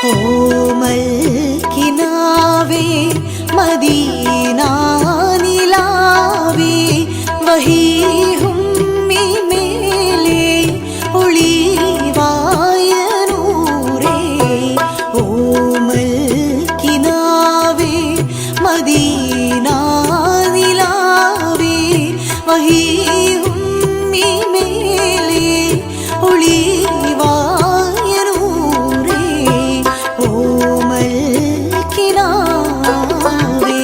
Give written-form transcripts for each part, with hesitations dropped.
ഓമൽ കിനാവേ മദീനാ നിലാവേ വഹീ ഹുമ്മി മേലേ ഒളിവായ നൂറേ ഓമൽ കിനാവേ മദീനാ നിലാവേ വഹീ ഹുമ്മി മേലേ ഒളിവായ നൂറേ ഓമൽ കിനാവേ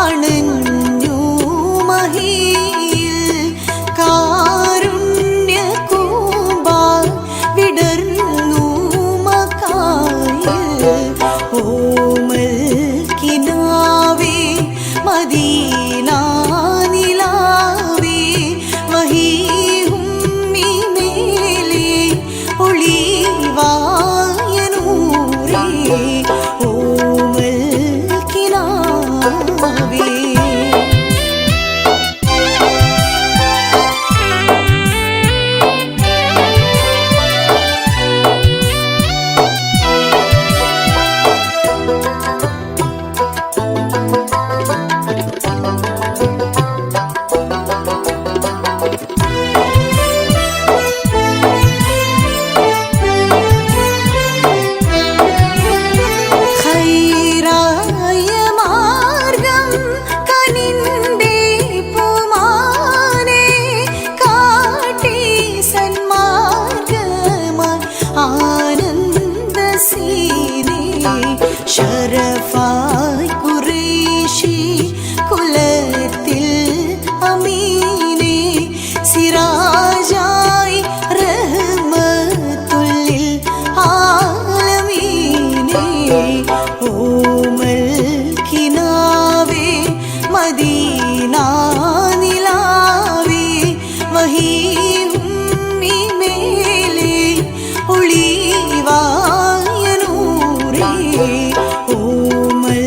അണഞ്ഞു മഹിയിൽ കാരുണ്യ കൂമ്പാൽ വിടർന്നു മക്കായിൽ ഓമൽ കിനാവേ മദീനാ നിലാവേ വഹീ ഹുമ്മി മേലേ ഒളിവായ നൂറേ ഓമൽ കിനാവേ ശരഫായ് ഖുറൈശി കുലത്തിൽ അമീനെ സിറാജായി റഹ്മത്തുല്ലിൽ ആലമീനെ ഓമൽ കിനാവേ മദീനാ നിലാവേ വഹീ ഹുമ്മി മേലേ ഒളിവായ നൂറേ ഓമൽ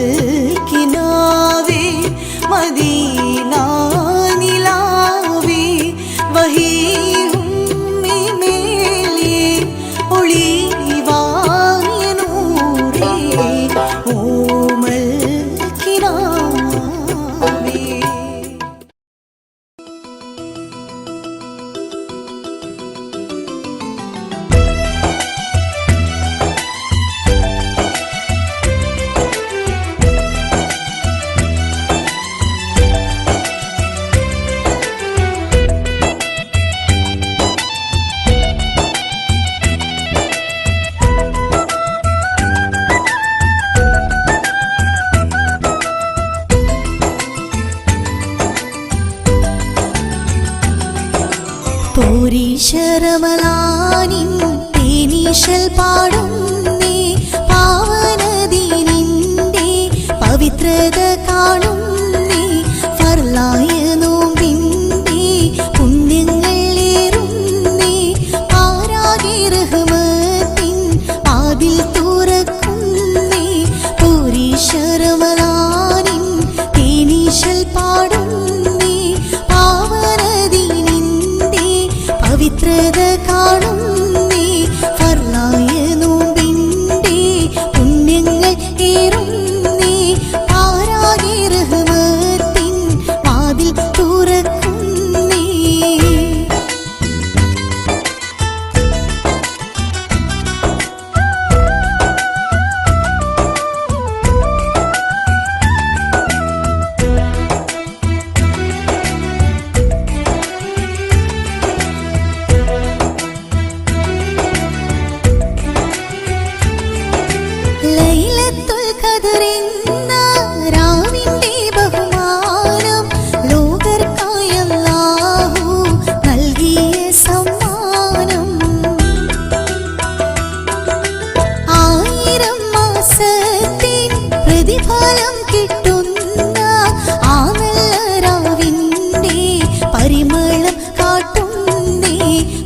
ലൈലത്തുൽ ഖദറെന്ന രാവിന്റെ ബഹുമാനം ലോകർക്കായി അല്ലാഹു നൽകിയ സമ്മാനം. 1000 മാസത്തിൻ പ്രതിഫലം കിട്ടുന്ന ആ നല്ല രാവിന്റെ പരിമളം കാട്ടുന്നേ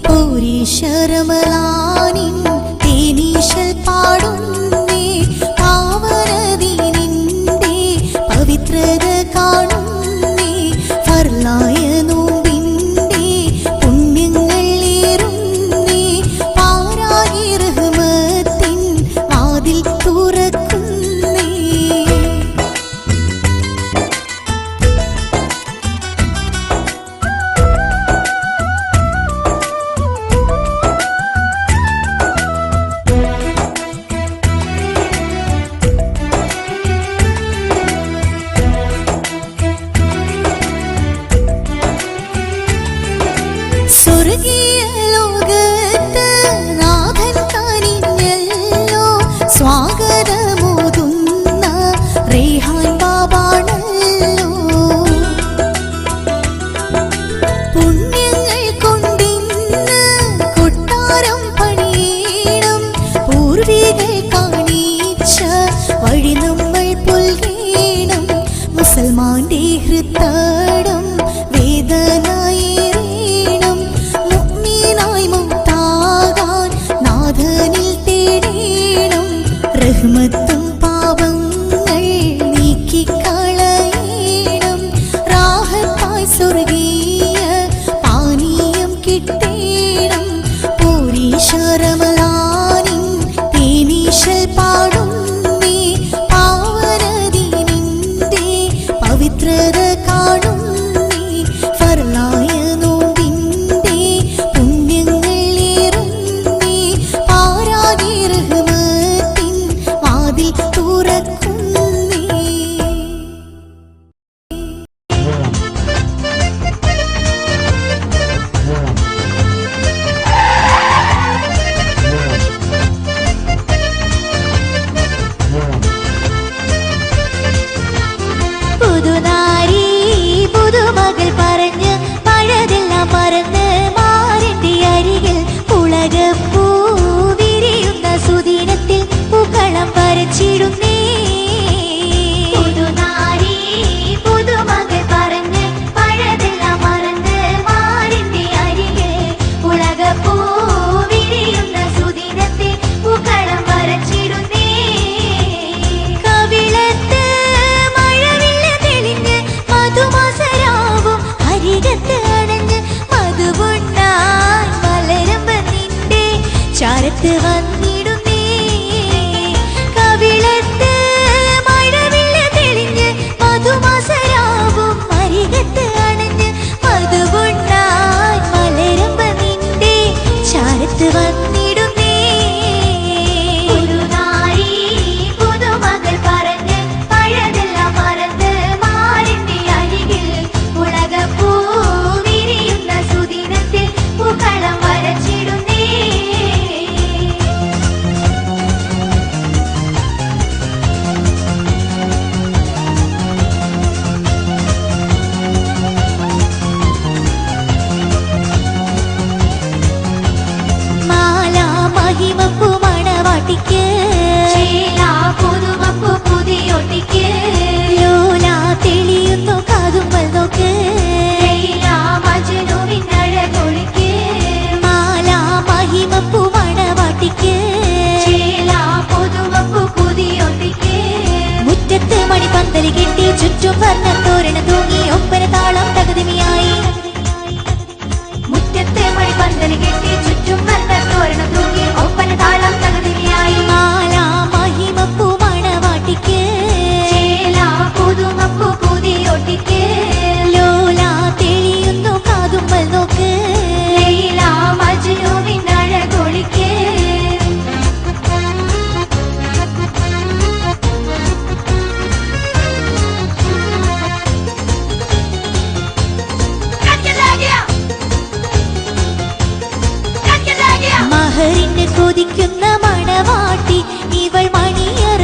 പോരീശ റമളാനിൻ തേനീശൽ പാടുന്നേ പാവനദീനിന്റെ പവിത്രത കാണുന്നേ ഫർലായ നോമ്പിന്റെ പുണ്യങ്ങൾ ഏറുന്നേ പാരായി റഹ്മത്തിൻ വാതിൽ തുറക്കുന്നേ. സ്വർഗീയ ലോകത്ത് നാഥൻ കനിഞ്ഞല്ലോ സ്വാഗതമോതുന്ന റേഹാൻ ബാബാണല്ലോ. പുണ്യങ്ങൾ കൊണ്ടിന്ന് കൊട്ടാരം പണിയണം പൂർവികൾ കാണിച്ച വഴി നമ്മൾ പുൽകേണം. മുസൽമാന്റെ ഹൃത്തടം വേദനയേറേണം മുഅ്മിനായി മൗത്താകാൻ നാഥനിൽ തേടേണം. റഹ്മത്തും പാപങ്ങൾ നീക്കിക്കളയണം റാഹത്തായി സ്വർഗീയ പാനീയം കിട്ടേണം. പോരീശ റമളാനിൻ തേനീശൽ പാടുന്നേ പാവനദീനിന്റെ പവിത്രത കാണുന്നേ ഫർലായ നോമ്പിന്റെ പുണ്യങ്ങൾ ഏറുന്നേ പാരായി റഹ്മത്തിൻ വാതിൽ തുറക്കുന്നേ. പുതുനാരി പുതുമകൾ പറഞ്ഞ് പഴതെല്ലാം മറന്ന് മാറിന്റെ അരികിൽ ഉലകപ്പൂ വിരിയുന്ന സുദിനത്തിൽ പൂക്കളം വരച്ചിടുന്നേ. പുതുനാരി പുതുമകൾ പറഞ്ഞ് പഴതെല്ലാം മറന്ന് മാറിന്റെ അരികിൽ ഉലകപ്പൂ വിരിയുന്ന സുദിനത്തിൽ പൂക്കളം വരച്ചിടുന്നേ. കവിളത്ത് മഴവില്ല് തെളിഞ്ഞ് മധുമാസരാവും അരികത്ത് അണഞ്ഞ് മധുവുണ്ണാൻ മലരമ്പ് നിന്റെ ചാരത്ത് വന്നിടുന്നേ. കവിളത്ത് മഴവില്ല് തെളിഞ്ഞ് മധുമാസരാവും അരികത്ത് അണഞ്ഞ് മധുവുണ്ണാൻ മലരമ്പ് നിന്റെ ചാരത്ത് വന്നിടുന്നേ. പുതുനാരി പുതുമകൾ പറഞ്ഞ് പഴതെല്ലാം മറന്ന് മാറിന്റെ അരികിൽ ഉലകപ്പൂ വിരിയുന്ന സുദിനത്തിൽ പൂക്കളം വരച്ചിടുന്നേ. മാല മഹിമപ്പൂ മണവാട്ടിക്ക് പുതുമപ്പൂ പുതിയൊട്ടിക്ക് ലോല തെളിയുന്നു കാതുമ്പൽ നോക്ക് മജനുവിനഴകൊളിക്ക്. മാല മഹിമപ്പൂ മണവാട്ടിക്ക് പുതുമപ്പൂ പുതിയൊട്ടിക്ക്. മുറ്റത്ത് മണിപ്പന്തല് കെട്ടി ചുറ്റും വർണ്ണ തോരണ തൂങ്ങി ഒപ്പന താളം തകതിമിയായി. മുറ്റത്ത് മണിപ്പന്തല് കെട്ടി ചുറ്റും വർണ്ണ തോരണ തൂങ്ങി ഒപ്പന താളം തകതിമിയായി. മാല മഹിമപ്പൂ മണവാട്ടിക്ക് പുതുമപ്പൂ പുതിയൊട്ടിക്ക് ലോല തെളിയുന്നു കാതുമ്പൽ നോക്ക് മജനുവിനഴകൊളിക്ക്. മഹറിന് കൊതിക്കുന്ന മണവാട്ടി ഇവൾ മണിയറ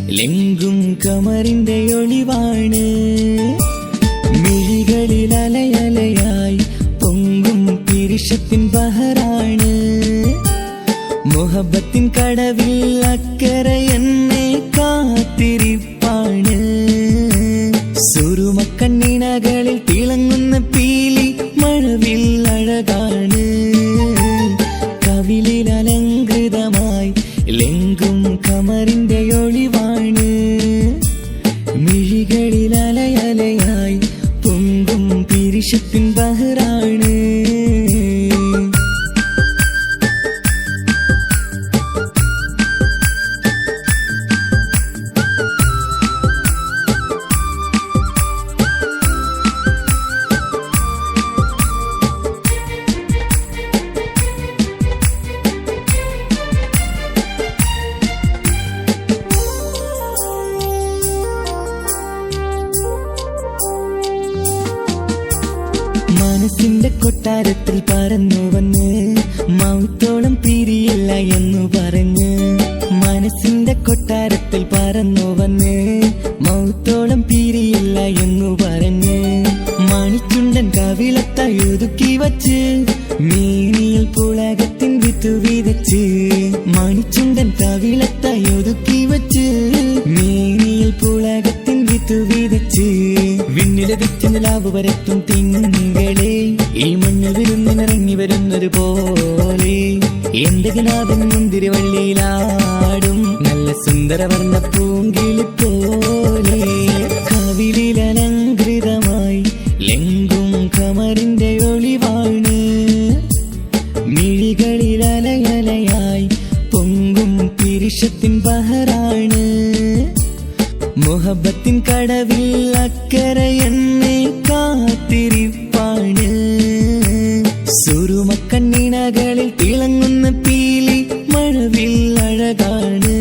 ലെങ്കും കമറിന്റെ ഒളിവാണ്. മിഴികളിൽ അലയലയായി പൊങ്കും പിരിശത്തിൻ ബഹറാണ്. മുഹബത്തിൻ കടവിൽ അക്കരെ എന്നെ കാത്തിരിപ്പാണ്. സുറുമക്കണ്ണിണകളിൽ തിളങ്ങുന്ന പീലി മഴവിൽ അഴകാണ്. കവിളിൽ അലങ്കൃതമായി ലെങ്കും കമറിന്റെ ഒളിവാണ്. മിഴികളിൽ അലയലയായി പൊങ്കും പിരിശത്തിൻ ബഹറാണ്. മനസ്സിന്റെ കൊട്ടാരത്തിൽ പറന്നു വന്ന് മൗത്തോളം പിരിയില്ല എന്നു പറഞ്ഞ്. മനസ്സിന്റെ കൊട്ടാരത്തിൽ പറന്നു വന്ന് മൗത്തോളം പിരിയില്ല എന്നു പറഞ്ഞ്. മണിച്ചുണ്ടൻ കവിളത്തായി ഒതുക്കി വച്ച് മേനിയിൽ പുളകത്തിൻ വിത്തു വിതച്ച്. മണിച്ചുണ്ടൻ കവിളത്തായി ഒതുക്കി വച്ച് മേനിയിൽ പുളകത്തിൻ വിത്തു വിതച്ച്. വിണ്ണിലതിച്ച് നിലാവ് വരത്തും തിങ്കളെ ഈ മണ്ണിൽ വിരുന്നിനിറങ്ങി വരുന്നത് പോലെ. എന്റെ കിനാവിൻ മുന്തിരി വള്ളിയിലാടും നല്ല സുന്ദരവർണ്ണ പൂങ്കിളി പോലെ. കവിളിൽ അലങ്കൃതമായി ലെങ്കും കമറിന്റെ ഒളിവാണ്. മിഴികളിൽ അലയലയായി പൊങ്കും പിരിശത്തിൻ ബഹറാണ്. മുഹബത്തിൻ കടവിൽ അക്കരെ എന്നെ കാത്തിരിപ്പാണ്. സുറുമക്കണ്ണിണകളിൽ തിളങ്ങുന്ന പീലി മഴവിൽ അഴകാണ്.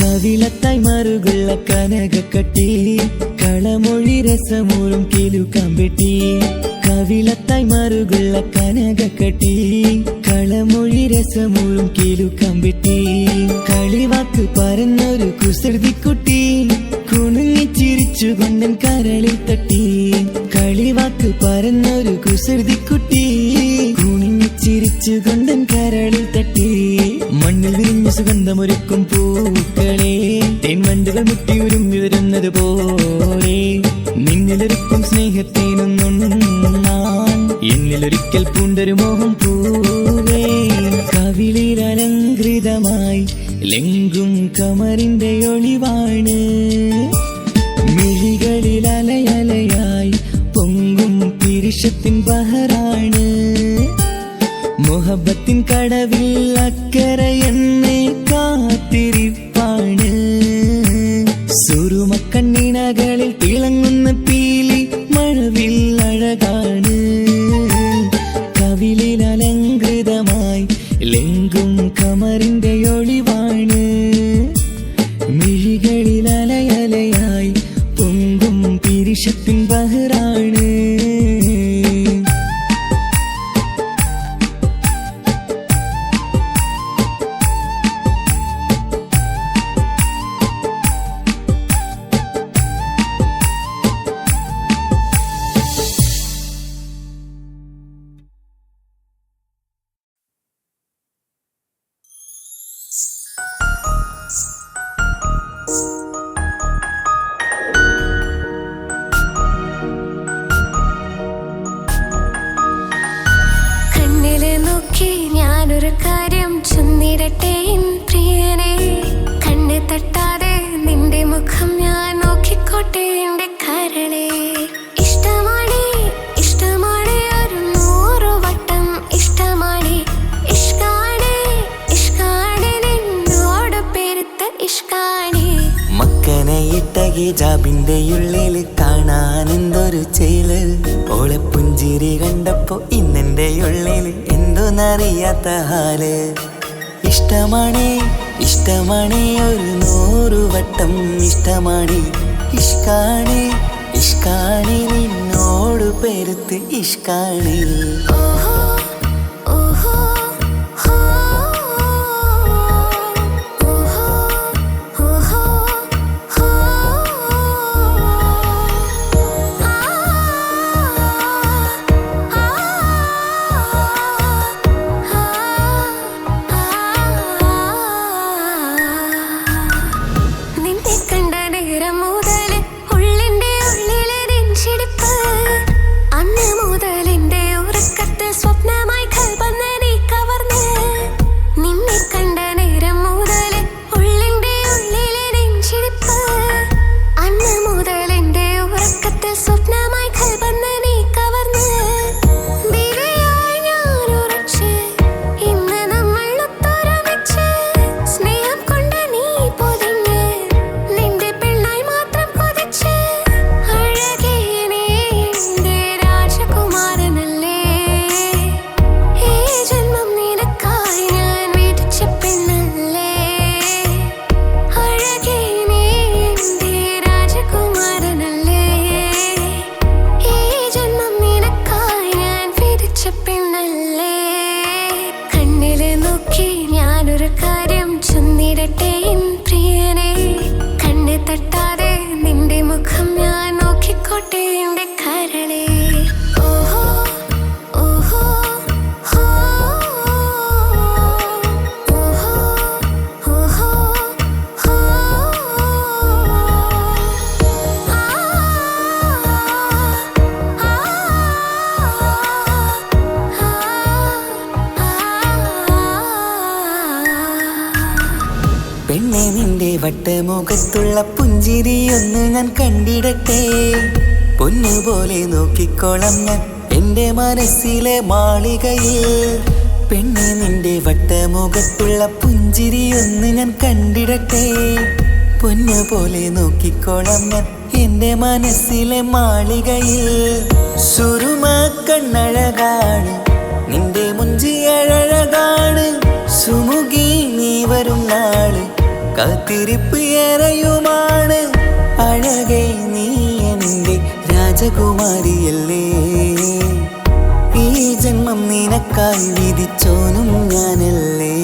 കവിളത്തായി മറുകുള്ള കനകക്കട്ടി കളമൊഴി രസമൂറും കിലുക്കാമ്പെട്ടി. കവിളത്തായി മറുകുള്ള കനകക്കട്ടി കളമൊഴി രസമൂറും കിലുക്കാമ്പെട്ടി. കളിവാക്ക് പറഞ്ഞൊരു കുസൃതിക്കുട്ടി കുണുങ്ങിച്ചിരിച്ചുകൊണ്ടൻ കരളിൽ തട്ടി. കളിവാക്ക് പറഞ്ഞൊരു കുസൃതിക്കുട്ടി കുണിഞ്ഞിച്ചിരിച്ചുകൊണ്ടൻ കരളിൽ തട്ടി. മണ്ണിൽ വിരിഞ്ഞ സുഗന്ധമൊരുക്കും പൂക്കളെ തേൻവണ്ടുകൾ മുട്ടി ഉരുമ്മി വരുന്നത് പോലെ. നിന്നിലൊരുക്കും സ്നേഹത്തേനൊന്നുണ്ണാൻ എന്നിലൊരിക്കൽ പൂണ്ടൊരു മോഹം പൂവേ. കവിളിൽ അലങ്കൃതമായി ലെങ്കും കമറിന്റെ ഒളിവാണ്. മിഴികളിൽ അലയലയായി പൊങ്കും പിരിശത്തിൻ ബഹറാണ്. മുഹബത്തിൻ കടവിൽ അക്കരെ എന്നെ കാത്തിരിപ്പാണ്. സുറുമക്കണ്ണിണകളിൽ തിളങ്ങുന്ന പീലി മഴവിൽ അഴകാണ്. കവിളിൽ അലങ്കൃതമായി ലെങ്കും കമറിന്റെ ഒളിവാണ്. മിഴികളിൽ അലയലയായി പൊങ്കും പിരിശത്തിൻ ബഹറാണ്. ഞാനൊരു കാര്യം ചൊന്നിരട്ടെ പ്രിയനെ. കണ്ണ് തട്ടാതെ നിന്റെ മുഖം ഞാൻ നോക്കിക്കോട്ടെ എന്റെ കരളെ. ഇഷ്ടമാണ് ഇഷ്ടമാണ് ഒരു 100 വട്ടം ഇഷ്ടമാണ്. ഇഷ്കാണ് ഇഷ്കാണ് നിന്നോട് പെരുത്ത ഇഷ്കാണ്. മക്കനയിട്ട ഹിജാബിന്റെ ഉള്ളില് കാണാൻ എന്തൊരു ചേല്. ഓളെ പുഞ്ചിരി കണ്ടപ്പോ ഇന്നെന്റെ ഉള്ളില് എന്തോന്നറിയാത്ത ഹാല്. ഇഷ്ടമാണേ ഇഷ്ടമാണേ ഒരു 100 വട്ടം ഇഷ്ടമാണേ. ഇഷ്കാണേ ഇഷ്കാണേ നിന്നോട് പെരുത്ത് ഇഷ്കാണേ. പെണ്ണെ നിന്റെ വട്ടമുഖത്തുള്ള പുഞ്ചിരിയൊന്ന് ഞാൻ കണ്ടിടട്ടെ. പൊന്നുപോലെ നോക്കിക്കോളം ഞാൻ എൻ്റെ മനസ്സിലെ മാളികയിൽ. പെണ്ണെ നിന്റെ വട്ടമുഖത്തുള്ള പുഞ്ചിരിയൊന്ന് ഞാൻ കണ്ടിടട്ടെ. പൊന്നുപോലെ നോക്കിക്കോളം ഞാൻ എൻ്റെ മനസ്സിലെ മാളികയിൽ. സുറുമ കണ്ണഴകാണ് നിന്റെ മുഞ്ചിയഴകാണ്. സുമുഖി നീ വരും നാള് കാത്തിരിപ്പ് ഏറെയുമാണ്. അഴകേ നീ എൻ്റെ രാജകുമാരിയല്ലേ. ഈ ജന്മം നിനക്കായി വിധിച്ചോനും ഞാനല്ലേ.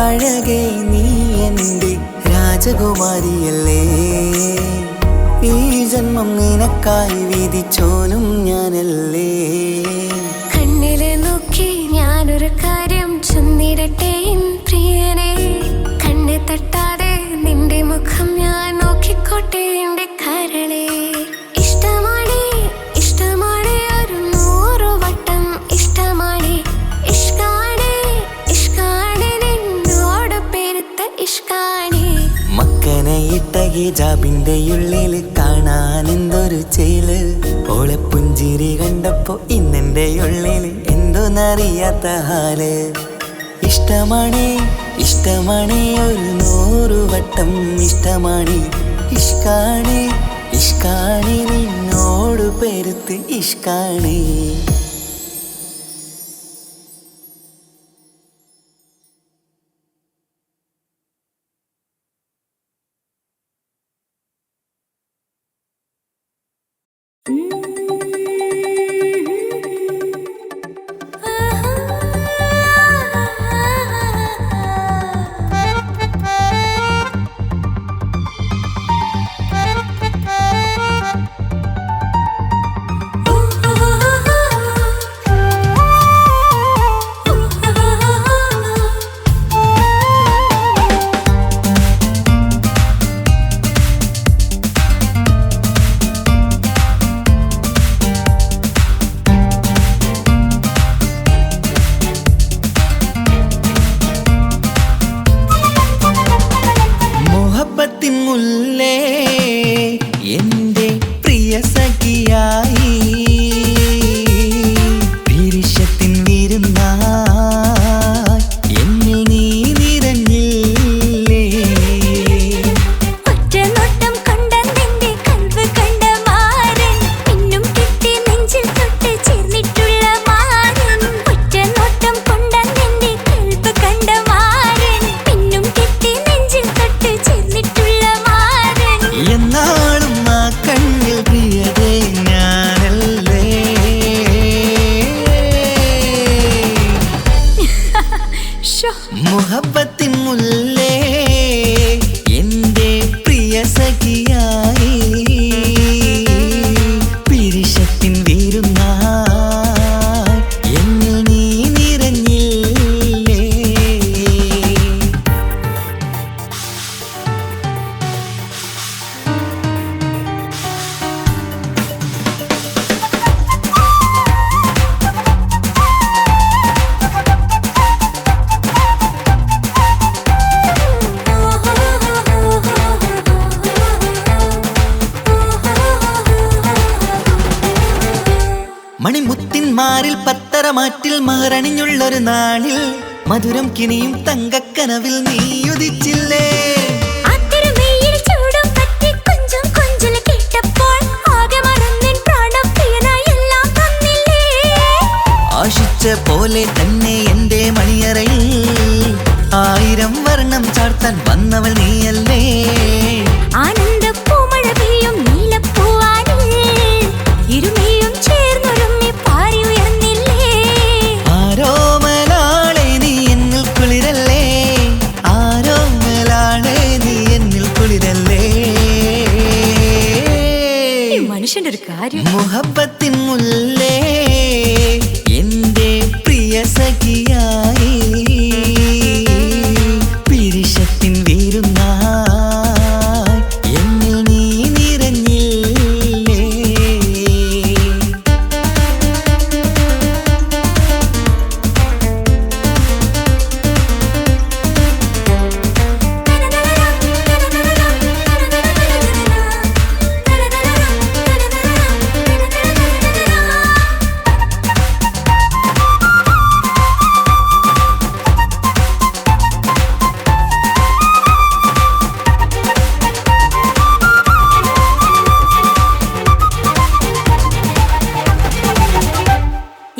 അഴകേ നീ എൻ്റെ രാജകുമാരിയല്ലേ. ഈ ജന്മം നിനക്കായി വിധിച്ചോനും ഞാനല്ലേ. കണ്ണിലെ നോക്കി ഞാനൊരു കാര്യം ചൊന്നിടട്ടെ പ്രിയനെ. കണ്ണ് തട്ടാതെ നിന്റെ മുഖം ഞാൻ നോക്കിക്കോട്ടെ എൻ്റെ കരളെ. ഇഷ്ടമാണേ ഇഷ്ടമാണേ ഒരു 100 വട്ടം ഇഷ്ടമാണേ. ഇഷ്കാണേ ഇഷ്കാണേ നിന്നോട് പെരുത്ത് ഇഷ്കാണേ. മക്കനയിട്ട ഹിജാബിന്റെ ഉള്ളില് കാണാൻ എന്തൊരു ചേല്. ഓളെ പുഞ്ചിരി കണ്ടപ്പോ ഇന്നെന്റെ ഉള്ളില് എന്തോന്നറിയാത്ത ഹാല്. ഇഷ്ടമാണേ ഇഷ്ടമാണേ ഒരു 100 വട്ടം ഇഷ്ടമാണേ. ഇഷ്കാണേ ഇഷ്കാണേ നിന്നോട് പെരുത്ത് ഇഷ്കാണേ. മുഹബത്തിൻ മുല്ലേ എന്റെ പ്രിയ സഖിയായി പിരിശത്തിൻ വീരുന്നായി എന്നിൽ നീ നിറഞ്ഞില്ലേ. മണിമുത്തിന്മാരിൽ പത്തരമാറ്റിൽ മഹറണിഞ്ഞുള്ളൊരു നാളിൽ മധുരം കിനിയും തങ്കക്കനവിൽ നീ ഉദിച്ചില്ലേ. ആശിച്ച പോലെ തന്നെ എന്റെ മണിയറയിൽ 1000 വർണ്ണം ചാർത്താൻ വന്നവൾ നീയല്ലേ. ആരോമലാളെ നീ എന്നിൽ കുളിരല്ലേ, ആരോമലാളെ നീ എന്നിൽ കുളിരല്ലേ. മനുഷ്യന്റെ ഒരു കാര്യം. മുഹബത്തിൻ മുല്ലേ എന്റെ പ്രിയ സഖിയായി പിരിശത്തിൻ വീരുന്നായി എന്നിൽ നീ നിറഞ്ഞില്ലേ.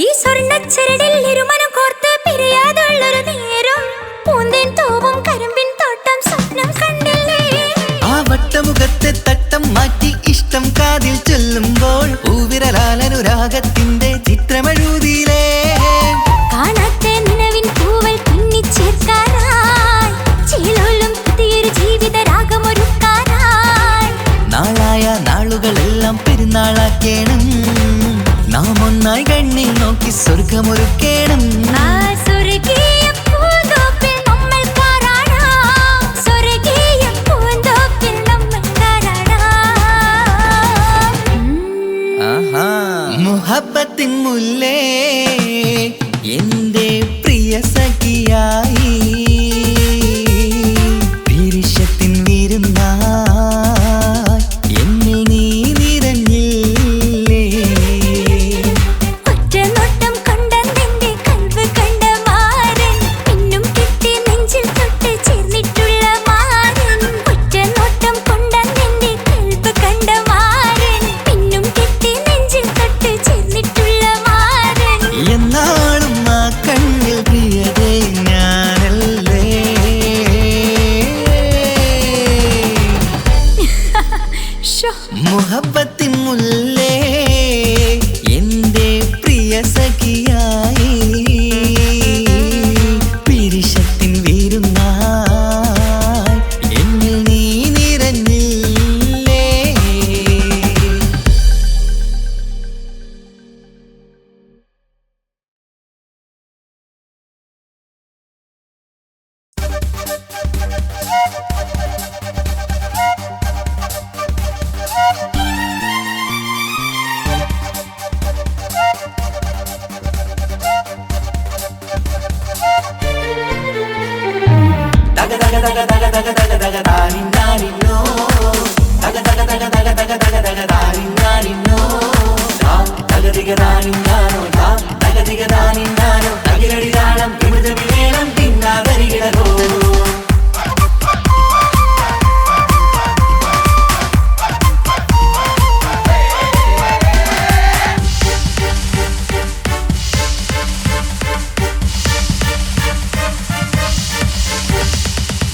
ഈ സ്വർണ്ണച്ചരടിൽ ഇരുമനം കോർത്ത് പിരിയാതുള്ളൊരു നേരം പൂന്തേൻ തൂവും കരിമ്പിൻ തോട്ടം സ്വപ്നം കണ്ടില്ലേ. ആ വട്ടമുഖത്തെ തട്ടം മാറ്റി ഇഷ്ടം കാതിൽ ചൊല്ലുമ്പോൾ പൂവിരലാലനുരാഗത്തിന്റെ ചിത്രമെഴുതിയിലേ. കാണാത്ത നിലവിൻ പൂവൽ പിന്നിച്ചേർക്കാനായി ചീലോലും പുതിയൊരു ജീവിത രാഗമൊരുക്കാനായി നാളായ നാളുകളെല്ലാം പെരുന്നാളാക്കേണം, നാം ഒന്നായി കണ്ണിൽ നോക്കി സ്വർഗമൊരുക്കേണം. ആ സ്വർഗീയ പൂന്തോപ്പിൽ നമ്മൾ കാണാം, സ്വർഗീയ പൂന്തോപ്പിൽ നമ്മൾ കാണാം. ആഹാ. മുഹബത്തിൻ മുല്ലേ എന്റെ പ്രിയ സഖിയായി പിരിശത്തിൻ വീരുന്നായി എന്നിൽ നീ നിറഞ്ഞില്ലേ. ഒറ്റ നോട്ടം കൊണ്ട നിന്റെ കൽവ് കണ്ട മാരൻ പിന്നും കിട്ടി നെഞ്ചിൽ തൊട്ട് ചേർന്നിട്ടുള്ള മാരൻ. ഒറ്റ നോട്ടം കൊണ്ട നിന്റെ കൽവ് കണ്ട മാരൻ പിന്നും കിട്ടി നെഞ്ചിൽ തൊട്ട് ചേർന്നിട്ടുള്ള മാരൻ. എന്നാളും ആ കണ്ണിൽ പ്രിയതേ ഞാനല്ലേ. മുഹബത്തിൻ മുല്ലേ എന്റെ പ്രിയ സഖിയായി പിരിശത്തിൻ വീരുന്നായി എന്നിൽ നീ നിറഞ്ഞില്ലേ.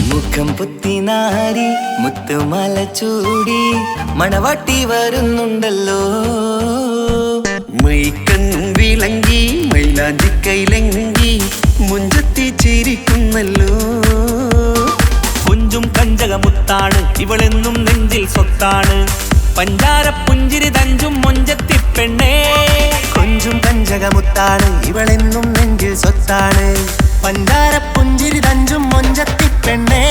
മുഖം പുത്തിനാരി മുത്തുമല ചൂടി മണവാട്ടി വരുന്നുണ്ടല്ലോ. മൈക്കണ്ണും വിളങ്ങി മൈലാഞ്ചി കൈലങ്കി മുഞ്ചത്തി ചിരിക്കുന്നല്ലോ. കൊഞ്ചും കഞ്ചകമുത്താണ് ഇവളെന്നും നെഞ്ചിൽ സ്വത്താണ്. പഞ്ചാര പുഞ്ചിരി തഞ്ചും മൊഞ്ചത്തി പെണ്ണേ. കൊഞ്ചും കഞ്ചകമുത്താണ് ഇവളെന്നും നെഞ്ചിൽ സ്വത്താണ്. പഞ്ചാര പുഞ്ചിരി തഞ്ചും മൊഞ്ചത്തി പെണ്ണേ.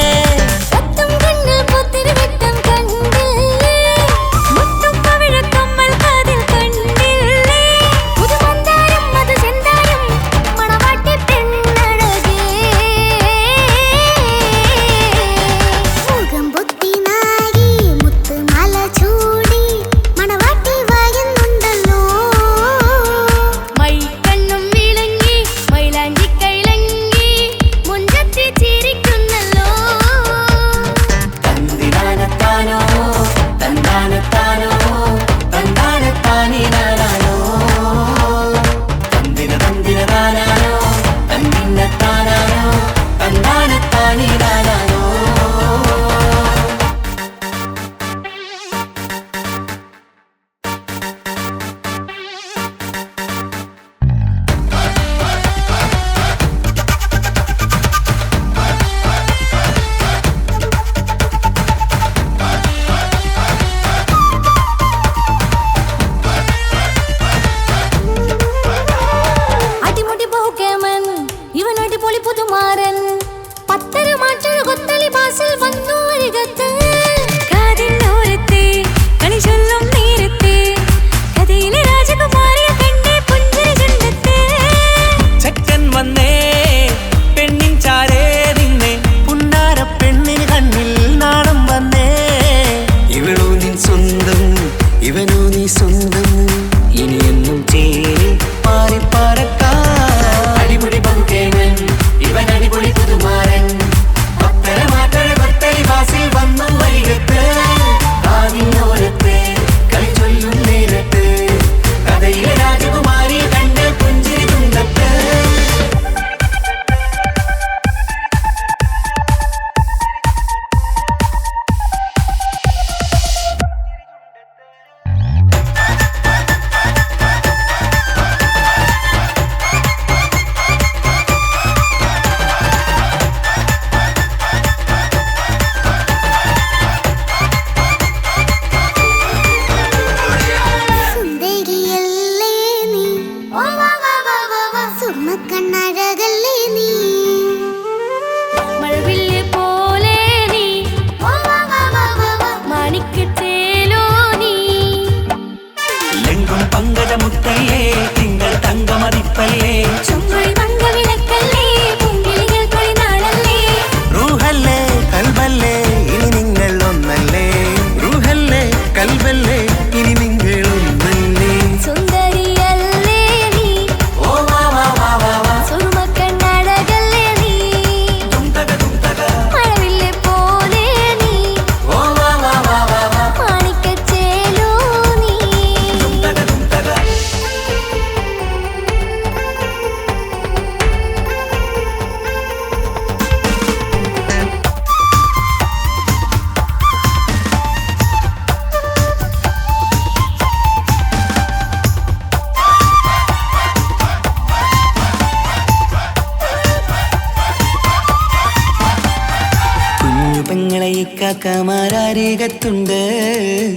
കാക്കമാരരികത്തുണ്ട്.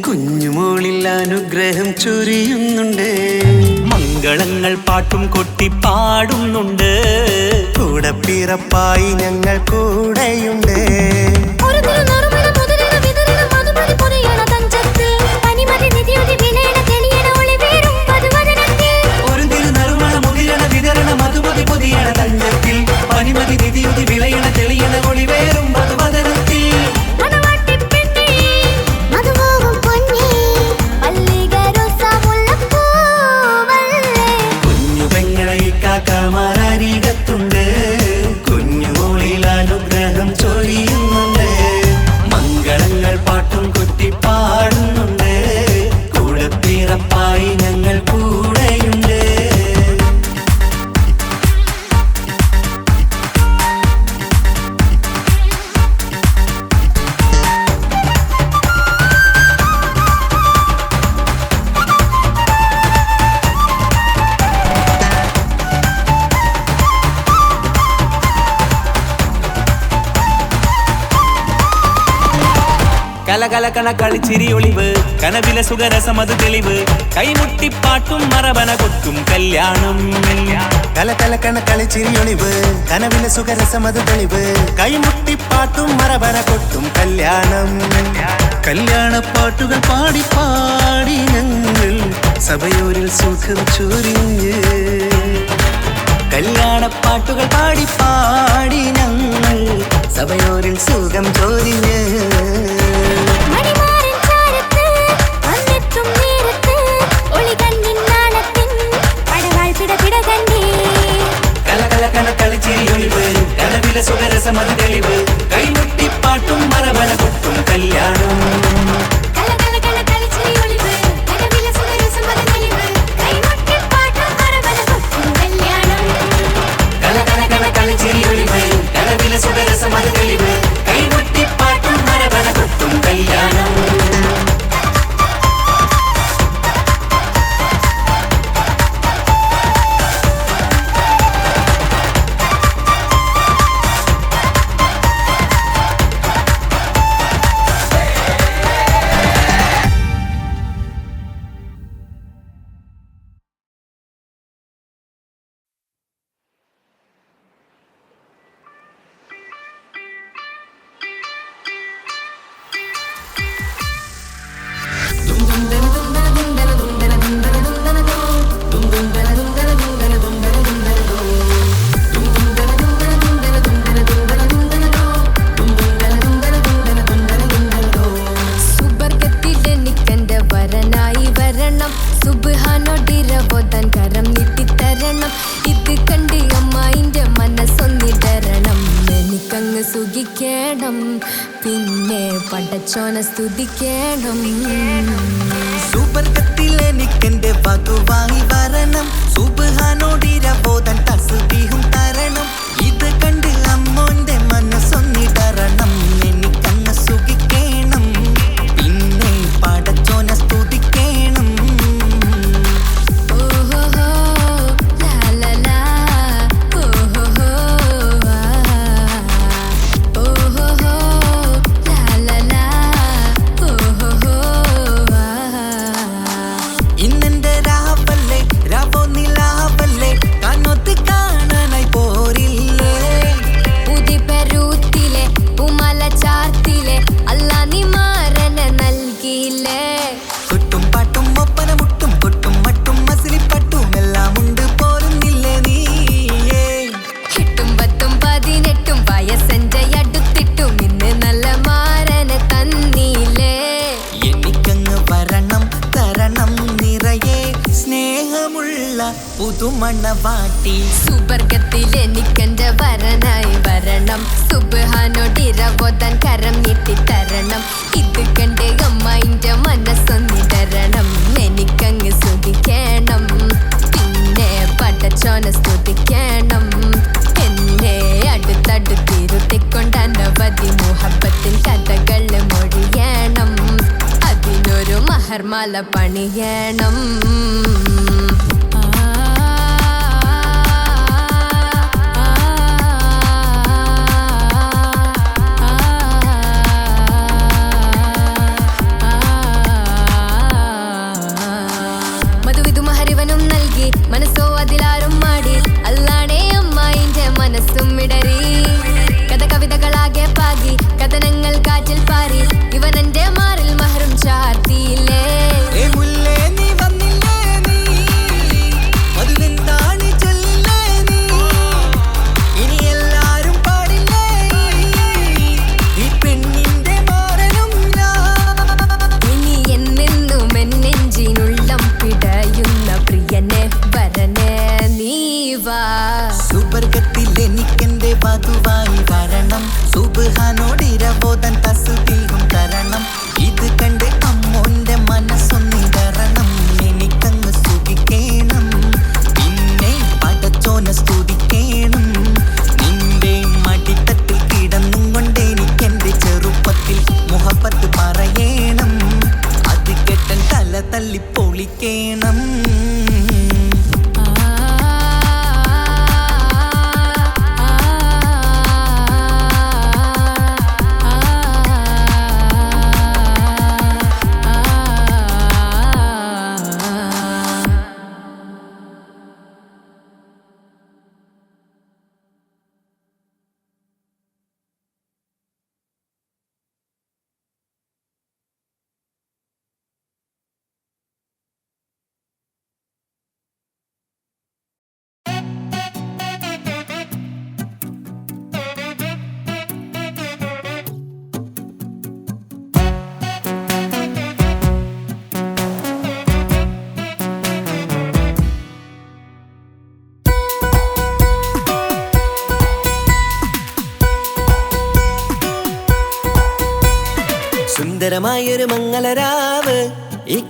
കുഞ്ഞുമോളിൽ അനുഗ്രഹം ചൊരിയുന്നുണ്ട്. മംഗളങ്ങൾ പാട്ടും കൊട്ടി പാടുന്നുണ്ട്. കൂടെ പിറപ്പായി ഞങ്ങൾ കൂടെയുണ്ട്. കാക്കമാരരികത്തുണ്ട്. കുഞ്ഞുമോളിൽ അനുഗ്രഹം ചൊരിയുന്നുണ്ട്. കലകലകണ കളിച്ചിരി ഒളിവ് കനവിലെ സുഖരസമത് തെളിവ് കൈമുട്ടിപ്പാട്ടും മറവന കൊട്ടും കല്യാണം കലകലകണ കളിച്ചിരി ഒളിവ് കനവിലെ സുഖരസമത് തെളിവ് കൈമുട്ടിപ്പാട്ടും മറവന കൊട്ടും കല്യാണം കല്യാണപ്പാട്ടുകൾ പാടി പാടി ഞങ്ങൾ സഭയോരിൽ സുഖം ചൊരിഞ്ഞ് കല്യാണപ്പാട്ടുകൾ പാടി പാടി ഞങ്ങൾ സഭയോരിൽ സുഖം ചൊരിഞ്ഞ് മണിമാരൻ ചാരത്ത് വന്നെത്തും നേരത്ത് ഒളികണ്ണിൻ നാണത്തിൻ പടവാൾ പിടപിട കണ്ടേ കലകലകണ കളിച്ചിരി ഒളിവ് കനവിലെ സുഖരസമത് തെളിവ് കൈമുട്ടിപ്പാട്ടും മറവന കൊട്ടും കല്യാണം കലകലകണ കളിച്ചിരി ഒളിവ് കനവിലെ സുഖരസമത് തെളിവ് കൈമുട്ടിപ്പാട്ടും മറവന കൊട്ടും കല്യാണം കലകലകണ കളിച്ചിരി ഒളിവ് കനവിലെ സുഖരസമത് തെളിവ് കൈമുട്ടിപ്പാട്ടും മറവന കൊട്ടും കല്യാണം പിന്നെ പടച്ചോന സ്തുതിക്കണം സുബർഗത്തിലെനിക്കെന്റെ വധുവായി വരണം സുബ്ഹാനോടിരബോധൻ തസ്ബീഹും തരണം ഇത് കണ്ട് അമ്മോന്റെ മനസ്സൊന്നിടരണം എനിക്കങ്ങ് സുഖിക്കണം പിന്നെ പടച്ചോന സ്തുതിക്കണം പുതുമണവാട്ടി സുബർഗത്തിലെനിക്കെന്റെ വരനായി വരണം സുബ്ഹാനോടിരബോധൻ കരം നീട്ടിത്തരണം ഇത് കണ്ട് അമ്മയിന്റെ മനസ്സൊന്നിടരണം എനിക്കങ്ങ് സ്തുതിക്കണം പിന്നെ പടച്ചോന സ്തുതിക്കണം എന്നെ അടുത്തടുത്തിരുത്തിക്കൊണ്ട് അനവധി മുഹബത്തിൻ കഥകൾ മൊഴിയണം അതിനൊരു മഹർമാല പണിയണം മനസ്സോ അതിലാരും മാടി അല്ലാണേ അമ്മായിന്റെ മനസ്സും ഇടറി കഥ കവിതകളാകെ പാകി കഥനങ്ങൾ കാറ്റിൽ പാറി ഇവനെന്റെ മാറിൽ മഹറും ചാർത്തിയില്ലേ സുബർഗത്തിലെനിക്കെന്റെ വധുവായി വരണം സുബ്ഹാനോടിരബോധൻ തസ്ബീഹും തരണം ഇത് കണ്ട് അമ്മോന്റെ മനസ്സൊന്നിടരണം എനിക്കങ്ങ് സുഖിക്കണം പിന്നെ പടച്ചോന സ്തുതിക്കണം നിന്റെ മടിത്തട്ടിൽ കിടന്നും കൊണ്ട് എനിക്കെന്റെ ചെറുപ്പത്തിൽ മുഹബത്ത് പറയണം അത് കെട്ടൻ തല തല്ലി പൊളിക്കണം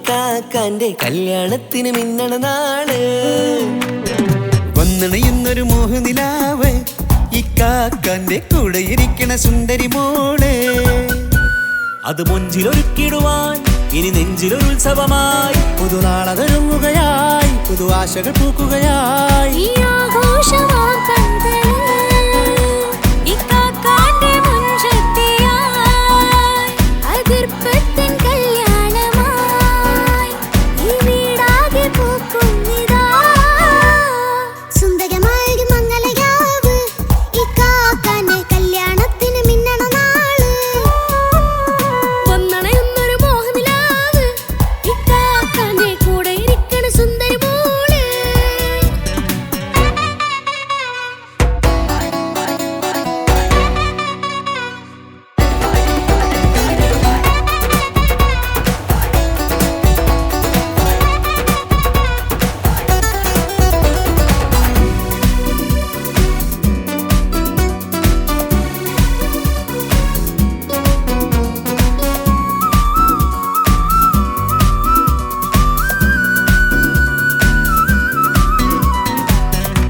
ഇക്കാക്കാന്റെ കല്യാണത്തിന് മിന്നണ നാള് വന്നണയുന്നൊരു മോഹനിലാവ് ഇക്കാക്കാന്റെ കൂടെ ഇരിക്കണ സുന്ദരി മോള് അത് മൊഞ്ചിലൊരുക്കിടുവാൻ ഇനി നെഞ്ചിലൊരു ഉത്സവമായി പുതുനാളതൊരുങ്ങുകയായി പുതു ആശകൾ പൂക്കുകയായി ഈ ആഘോഷമാക്കണ്ടേ ഇക്കാക്കാന്റെ മുൻചെത്തിയായി അതിർപ്പത്തിൻ കല്യാണമായി ഈ വീടാകെ പൂക്കുന്നിതാ സുന്ദരമായൊരു മംഗളയാവ് ഇക്കാക്കാന്റെ കല്യാണത്തിന് മിന്നണ നാള് വന്നണയുന്നൊരു മോഹനിലാവ് ഇക്കാക്കാന്റെ കൂടെ ഇരിക്കണ സുന്ദരി മോള്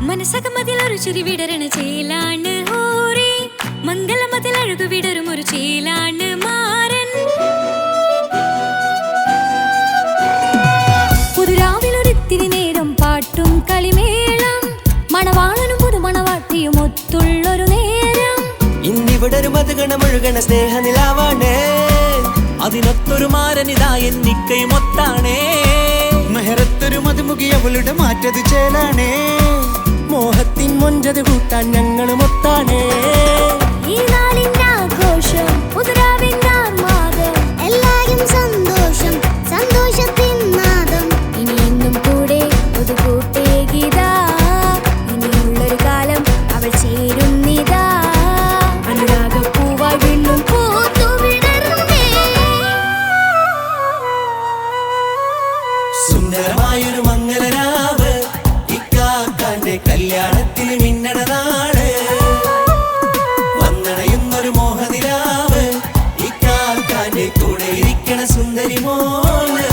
മനസകമതിലൊരു ചിരി വിടരണ ചേലാണ് ഹോറി മംഗളമതിൽ അഴകു വിടരും ഒരു ചേലാണ് മാരൻ പുതുരാവിലൊരിത്തിരി നേരം പാട്ടും കളിമേളം മണവാളനും പുതുമണവാട്ടിയും ഒത്തുള്ളൊരു നേരം ഇന്നിവിടെ ഒരു മധുഗണമൊഴുകണ സ്നേഹനിലാവാണ് അതിനൊത്തൊരു മാരനിതാ എന്നിക്കൈമൊത്താണേ മെഹറത്തൊരു മധുമുഖി അവളുടെ മാറ്റത് ചേലാണേ മോഹത്തിൻ മൊഞ്ചത് കൂട്ടാൻ ഞങ്ങളും ഒത്താണേ ഈ നാളിന്റെ ആഘോഷം പുതുരാവിന്റെ ആർമാദം എല്ലാരും സന്തോഷം സന്തോഷത്തിൻ നാദം ഇനി എന്നും കൂടെ പുതുകൂട്ടേ ഗീതാ ഇനിയുള്ളൊരു കാലം അവൾ ചേരുന്നിതാ അനുരാഗപ്പൂവായി വീണ്ടും പൂത്തുവിടരുന്നേ സുന്ദരമായൊരു മംഗളരാവ് ഇക്കാക്കാന്റെ കല്യാണത്തിന് മിന്നണ നാള് വന്നണയുന്നൊരു മോഹനിലാവ് ഇക്കാക്കാന്റെ കൂടെ ഇരിക്കണ സുന്ദരി മോള്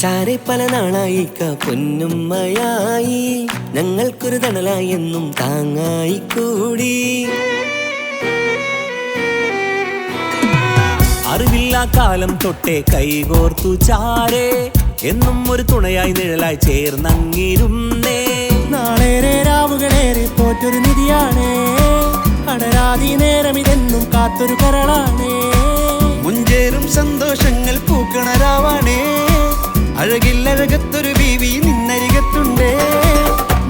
ചാരെ പല നാളായി പൊന്നുമ്മയായി ഞങ്ങൾക്കൊരു തണലായി എന്നും താങ്ങായി കൂടി അറിവില്ല കാലം തൊട്ടേ കൈകോർത്തു ചാരേ എന്നും ഒരു തുണയായി നിഴലായി ചേർന്നങ്ങിരുന്നേ നാളേറെ രാവുകളേറെ പോറ്റൊരു നിധിയാണേ അടരാതി നേരം ഇതെന്നും കാത്തൊരു കരളാണേ മുഞ്ചേറും സന്തോഷങ്ങൾ പൂക്കണരാവാണേ അഴകില്ലഴകത്തൊരു ബീവി നിന്നരികത്തുണ്ടേ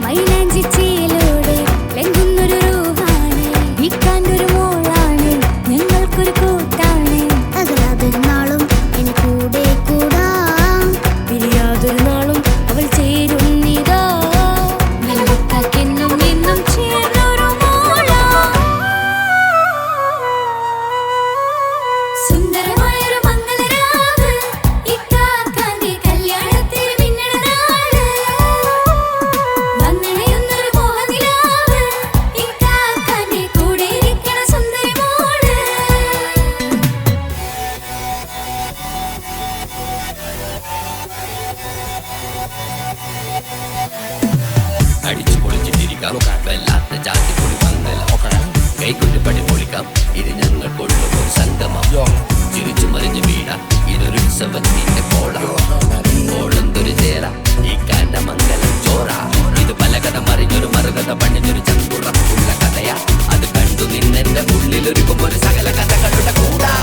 മൈലാഞ്ചി ചേലോടെ ലംഘുന്നൊരു റൂഹാണ് ഇക്കാന്റൊരു മോളാണ് ഞങ്ങൾക്കൊരു കൂട്ടാണ് അകലാതൊരു നാളും എനി കൂടെ കൂടാം പിരിയാതൊരു നാളും അവൾ ചേരുന്നിതാ നൽകക്കെന്നും എന്നും ചേർന്നൊരു മോളാ സുന്ദരമായൊരു മംഗളരാവ് ഇക്കാക്കാന്റെ കല്യാണത്തിന് മിന്നണ നാള് വന്നണയുന്നൊരു മോഹനിലാവ് ഇക്കാക്കാന്റെ കൂടെ ഇരിക്കണ സുന്ദരി മോള് അടിച്ചു പൊളിച്ചിട്ടിരിക്കാം വല്ലാത്ത ജാതി പൊളി മംഗലം കൈകൊണ്ട് പടി പൊളിക്കാം ഇത് ഞങ്ങൾ കൊള്ളും ഒരു സംഗമം ചിരിച്ചു മറിഞ്ഞ് വീടാം ഇതൊരു ഉത്സവത്തിന്റെ കോളം കോളന്തൊരു ചേര ഈ കാന്റെ മംഗലം ചോറ ഇത് പല കഥ മറിഞ്ഞൊരു മറുകഥ പണിഞ്ഞൊരു ചങ്കുറപ്പുള്ള കഥയാ അത് കണ്ടു നിന്നെന്റെ ഉള്ളിലൊരുക്കും ഒരു സകല കഥകളുടെ കൂടാ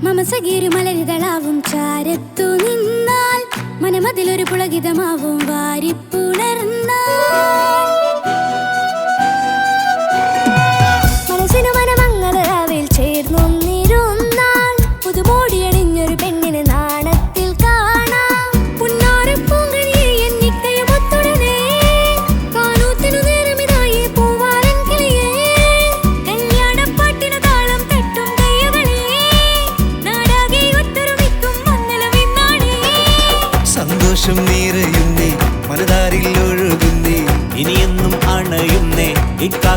മമസഗീരു മലരിതളാവും ചാരത്തു നിന്നാൽ മനമതിലൊരു പുളകിതമാവും വാരിപ്പുണർന്നാൽ മനസ്സിനു മനമങ്ങലരാവിൽ ചേർന്നൊന്നിരുന്നാൽ പുതുമോടിയ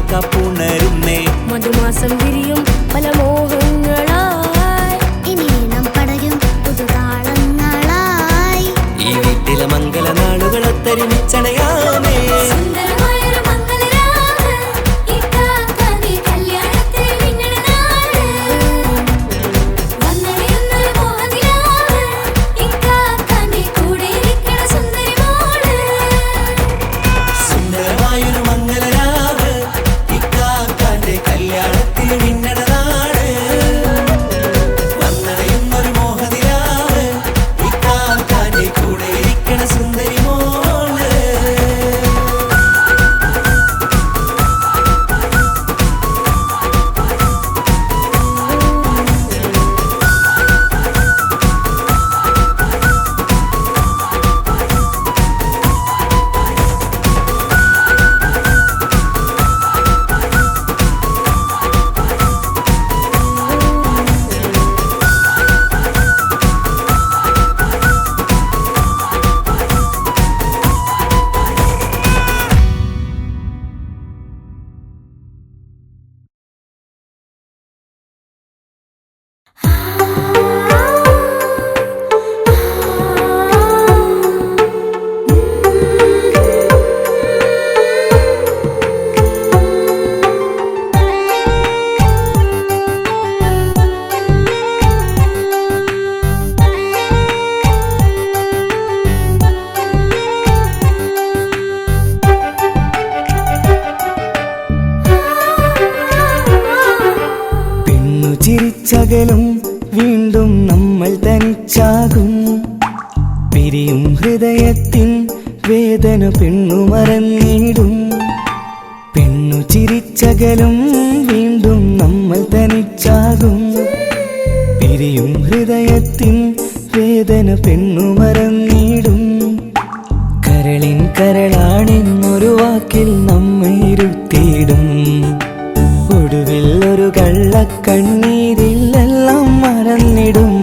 മാക്കാപ്പുണരുന്നേ. മധുമാസം വിരിയും പല മോഹങ്ങളായി ഇനി നാം പടരും പുതുതാളങ്ങളായി ഈ വീട്ടിലെ മംഗളനാളുകൾ ഒത്തൊരുമിച്ചണയാമേ. സുന്ദരമായൊരു മംഗളരാവ് ഇക്കാക്കാന്റെ കല്യാണത്തിൽ മിന്നണ നാള് വന്നണിയുന്നൊരു മോഹനിലാവ് ഇക്കാക്കാന്റെ കൂടെ ഇരിക്കണ സുന്ദരി മോള് സുന്ദരമായൊരു മംഗളരാവ് ഇക്കാക്കാന്റെ കല്യാണത്തിൽ മിന്നണ നാട് വന്നണയുന്നൊരു മോഹനിലാവ് ഇക്കാക്കാന്റെ കൂടെ ഇരിക്കണ സുന്ദരി മോള്. ചിരിച്ചകലും വീണ്ടും നമ്മൾ തനിച്ചാകും പിരിയും ഹൃദയത്തിൻ വേദന പെണ്ണു മറന്നിടും പെണ്ണു ചിരിച്ചകലും വീണ്ടും നമ്മൾ തനിച്ചാകും പിരിയും ഹൃദയത്തിൻ വേദന പെണ്ണു മറന്നിടും കരളിൻ കരളാണെന്നൊരു വാക്കിൽ നമ്മെ ഇരുത്തിയിടും ഒടുവിൽ ഒരു കള്ളക്കണ്ണീരിലെല്ലാം മറന്നിടും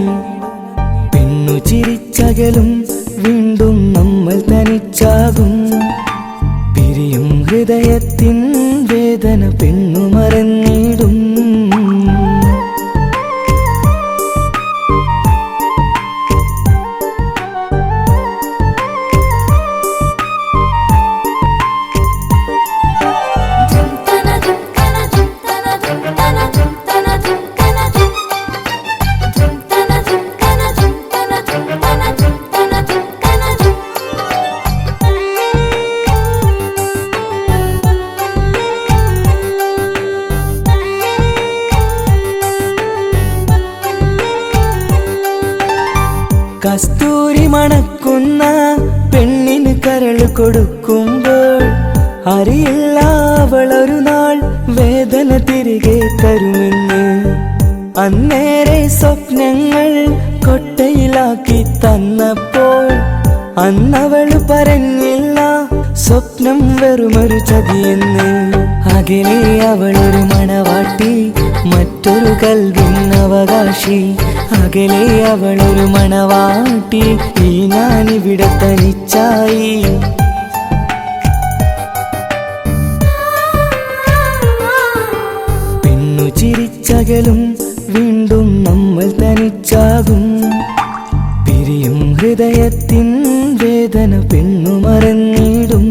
പെണ്ണു ചിരിച്ചകലും വീണ്ടും നമ്മൾ തനിച്ചാകും പിരിയും ഹൃദയത്തിൻ വേദന പെണ്ണു മറന്നിടും കസ്തൂരി മണക്കുന്ന പെണ്ണിന് കരള് കൊടുക്കുമ്പോൾ അറിയില്ല അവളൊരു നാൾ വേദന തിരികെ തരുമെന്ന് അന്നേരെ സ്വപ്നങ്ങൾ കൊട്ടയിലാക്കി തന്നപ്പോൾ അന്നവള് പറഞ്ഞില്ല സ്വപ്നം വെറുമൊരു ചതിയെന്ന് അകലെ അവളൊരു മണവാട്ടി മറ്റൊരു കൽവിൻ അവകാശി അകലെ അവളൊരു മണവാട്ടി ഈ ഞാനിവിടെ തനിച്ചായി പെണ്ണു ചിരിച്ചകലും വീണ്ടും നമ്മൾ തനിച്ചാകും പിരിയും ഹൃദയത്തിൻ വേദന പെണ്ണു മറന്നിടും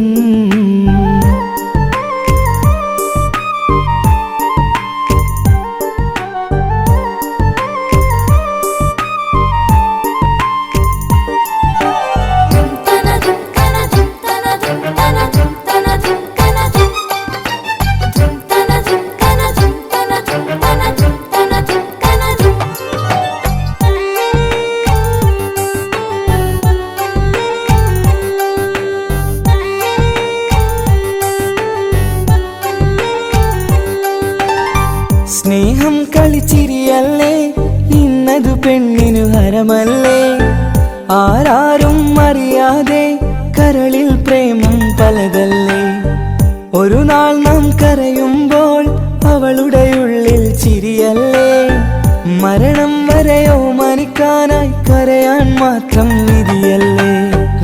സ്നേഹം കളിച്ചിരിയല്ലേ ഇന്നതു പെണ്ണിനു ഹരമല്ലേ ആരാരും അറിയാതെ കരളിൽ പ്രേമം പലതല്ലേ ഒരു നാൾ നാം കരയുമ്പോൾ അവളുടെ ഉള്ളിൽ ചിരിയല്ലേ മരണം വരെയോ മരിക്കാനായി കരയാൻ മാത്രം വിധിയല്ലേ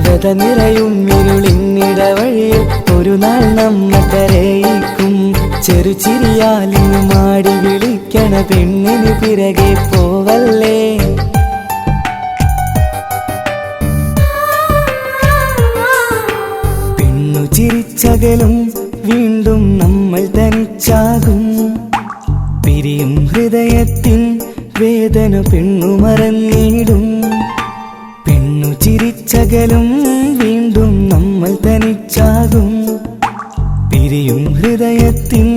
വ്യത നിറയും ഇരുളിന്നിടവഴിയിൽ ഒരു നാൾ നമ്മ കരയിക്കും ചെറുചിരിയാലിന് മാടി വിളിക്കണ പെണ്ണിന് പിറകെ പോവല്ലേ. പെണ്ണു ചിരിച്ചകലും വീണ്ടും നമ്മൾ തനിച്ചാകും. പിരിയും ഹൃദയത്തിൻ വേദന പെണ്ണു മറന്നിടും. പെണ്ണു ചിരിച്ചകലും വീണ്ടും നമ്മൾ തനിച്ചാകും. പിരിയും ഹൃദയത്തിൻ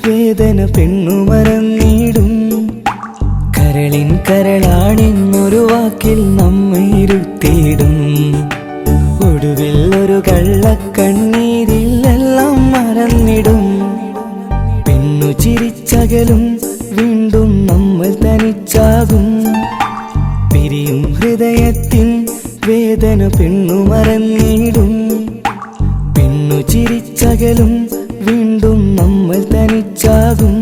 വേദന പെണ്ണു മറന്നിടും. കരളിൻ കരളാണെന്നൊരു വാക്കിൽ നമ്മെ ഇരുത്തിയിടും. ഒടുവിൽ ഒരു കള്ളക്കണ്ണീരിൽ എല്ലാം മറന്നിടും. പെണ്ണു ചിരിച്ചകലും വീണ്ടും നമ്മൾ തനിച്ചാകും. പിരിയും ഹൃദയത്തിൻ വേദന പെണ്ണു മറന്നിടും. പെണ്ണു ചിരിച്ചകലും വീണ്ടും നമ്മൾ തനിച്ചാകും.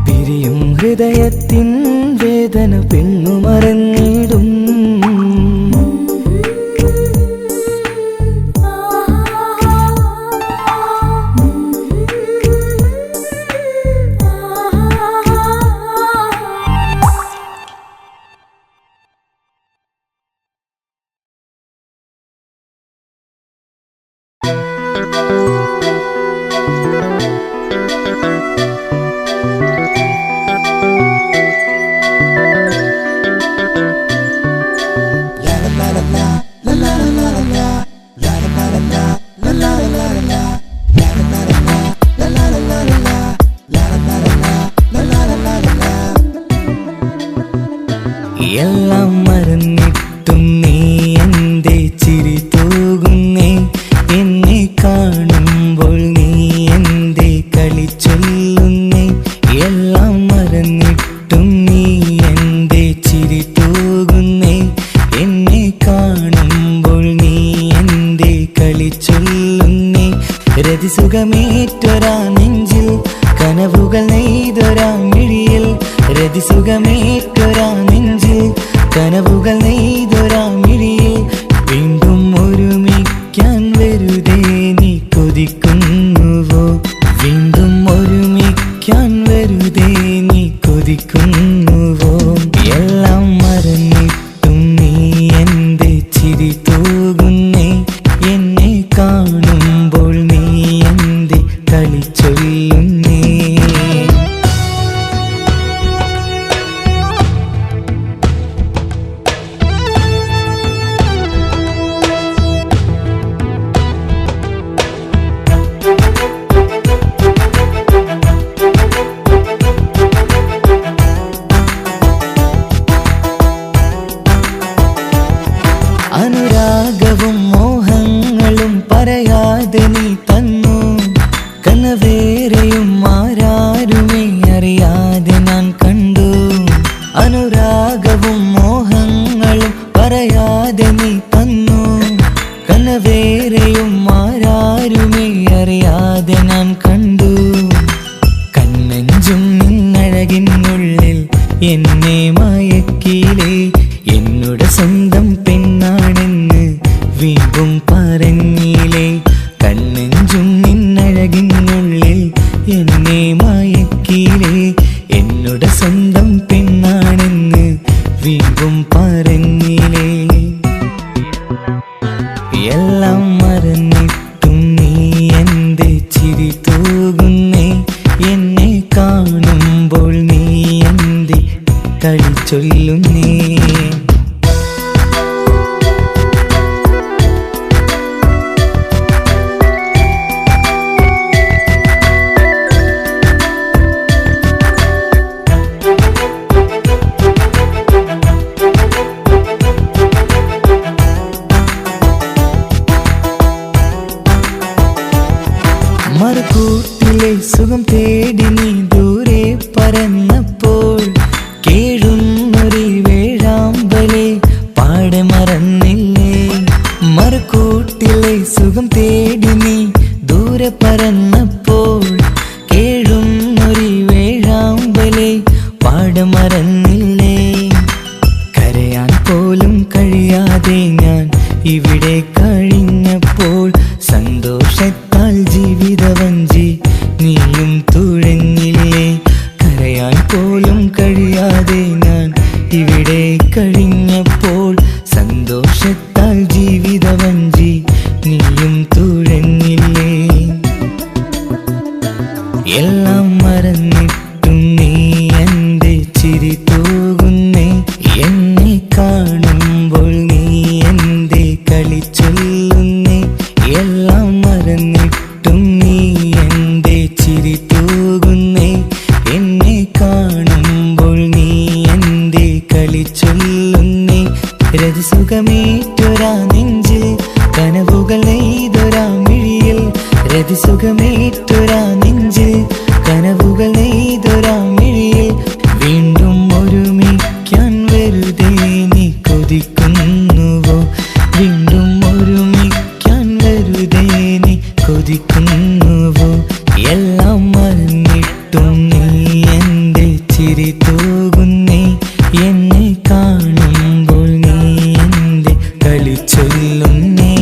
പിരിയും ഹൃദയത്തിൻ വേദന പെണ്ണു മറന്നിടും. എല്ലാം മറന്നിട്ടും നീ എന്തേ ചിരി തൂകുന്നേ. എന്നെ കാണുമ്പോൾ നീ എന്തേ കളി ചൊല്ലുന്നേ. എല്ലാം മറന്നിട്ടും നീ എന്തേ ചിരി തൂകുന്നേ. എന്നെ കാണുമ്പോൾ നീ എന്തേ കളി ചൊല്ലുന്നേ. രതിസുഖമേറ്റൊരാ നെഞ്ചിൽ കനവുകൾ നെയ്തൊരാ മിഴിയിൽ. രതിസുഖമേറ്റൊരാ നെഞ്ചിൽ കനവുകൾ നെയ്തൊരാ മിഴിയിൽ. വീണ്ടും ഒരുമിക്കാൻ വെറുതെ നീ കൊതിക്കുന്നുവോ. വീണ്ടും ഒരുമിക്കാൻ വെറുതെ നീ കൊതിക്കുന്നുവോ. എല്ലാം മറന്നിട്ടും നീ എന്തേ ചിരി തൂകുന്നേ. എന്നെ കാണുമ്പോൾ നീ എന്തേ കളി ചൊല്ലുന്നേ. അനുരാഗവും മോഹങ്ങളും പറയാതെ നീ തന്നു. കനവേറെയും ആരാരുമേ അറിയാതെ ഞാൻ കണ്ടു. അനുരാഗവും മോഹങ്ങളും പറയാതെ നീ തന്നു. കനവേറെയും ആരാരുമേ അറിയാതെ ഞാൻ കണ്ടു. കണ്ണെഞ്ചും നിന്നഴകിനുള്ളിൽ എന്നെ മയക്കിയിലേ. എന്നോട് സ്വന്തം പെണ്ണാണെന്ന് വീണ്ടും പറഞ്ഞില്ലേ. കണ്ണെഞ്ചും നിന്നഴകിനുള്ളിൽ എന്നെ മയക്കിയില്ലേ. എന്നോട് സ്വന്തം പെണ്ണാണെന്ന് വീണ്ടും പറഞ്ഞില്ലേ. എല്ലാം മറന്നിട്ടും നീ എന്തേ ചിരി തൂകുന്നേ. എന്നെ കാണുമ്പോൾ നീ എന്തേ കളി ചൊല്ലുന്നേ. മറുകൂട്ടിലെ സുഖം തേടി നീ ദൂരെ പറന്നപ്പോൾ കേഴുന്നൊരു വേഴാമ്പലെ പാടെ മറന്നില്ലേ. മറുകൂട്ടിലെ സുഖം തേടി നീ ദൂരെ പറന്നപ്പോൾ കേഴുന്നൊരു വേഴാമ്പലെ പാടെ മറന്നില്ലേ. കരയാൻ പോലും കഴിയാതെ ഞാൻ ഇവിടെ കഴിഞ്ഞപ്പോൾ സന്തോഷത്താൽ ജീവിതവഞ്ചി നീയും കഴിഞ്ഞപ്പോൾ സന്തോഷത്താൽ ജീവിതവഞ്ചി നീയും തുഴഞ്ഞില്ലേ. എല്ലാം മറന്നിട്ടും നീ എൻ്റെ ചിരി തൂകുന്നേ. എന്നെ കാണുമ്പോൾ നീ എൻ്റെ കളി ചൊല്ലുന്നേ. എല്ലാം മറന്നിട്ടും നീ എൻ്റെ ചിരി തൂകുന്നേ. എന്നെ കാണുമ്പോൾ നീ എൻ്റെ കളി ചൊല്ലുന്നേ. രതിസുഖമേറ്റൊരാ നെഞ്ചിൽ കനവുകൾ നെയ്തൊരാ മിഴിയിൽ. രതിസുഖമേറ്റൊരാ നെഞ്ചിൽ കനവുകൾ നെയ്തൊരാ മിഴിയിൽ. വീണ്ടും ഒരുമിക്കാൻ വെറുതെ നീ കൊതിക്കുന്നുവോ? വീണ്ടും ഒരുമിക്കാൻ വെറുതെ നീ കൊതിക്കുന്നുവോ? എല്ലാം മറന്നിട്ടും നീ എൻ്റെ ചിരി തൂകുന്നേ. എന്നെ കാണുമ്പോൾ നീ എൻ്റെ കളി ചൊല്ലുന്നേ.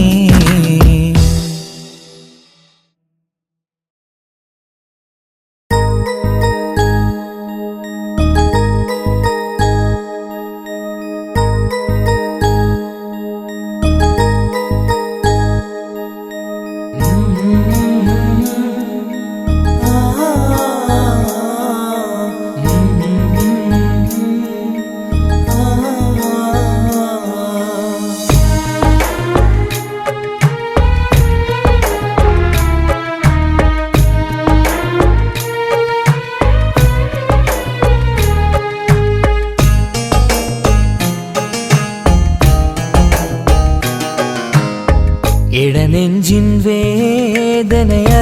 ഇടനെഞ്ചിൻ വേദനയറിഞ്ഞുവോ?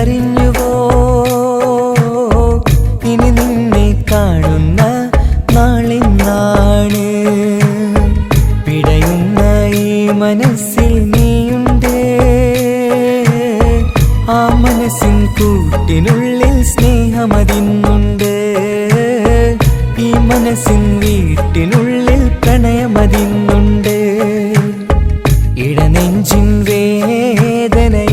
ഇനി നിന്നെ കാണുന്ന നാളിന്നാണ്. പിടയുന്ന ഈ മനസ്സിൽ നീയുണ്ട്. ആ മനസ്സിൻ കൂട്ടിനുള്ളിൽ സ്നേഹമതിന്നുണ്ട്. ഈ മനസ്സിൻ വീട്ടിനുള്ളിൽ പ്രണയമതിന്നുണ്ട്. ഇടനെഞ്ചിൻ വേദനയറിഞ്ഞുവോ?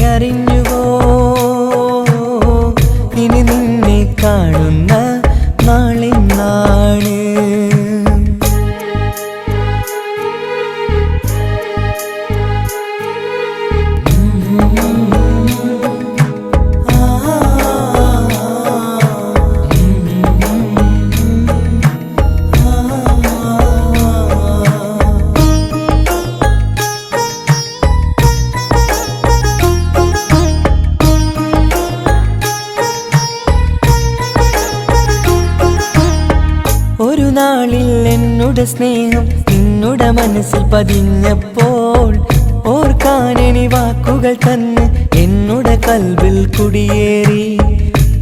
ഇനി നിന്നെ കാണുന്ന നാളിന്നാണ്. ഒരു നാളിൽ എന്നുടെ സ്നേഹം നിന്നുടെ മനസ്സിൽ പതിഞ്ഞപ്പോൾ ഓർക്കാനെനി വാക്കുകൾ തന്നെ എന്നുടെ കൽബിൽ കുടിയേറി.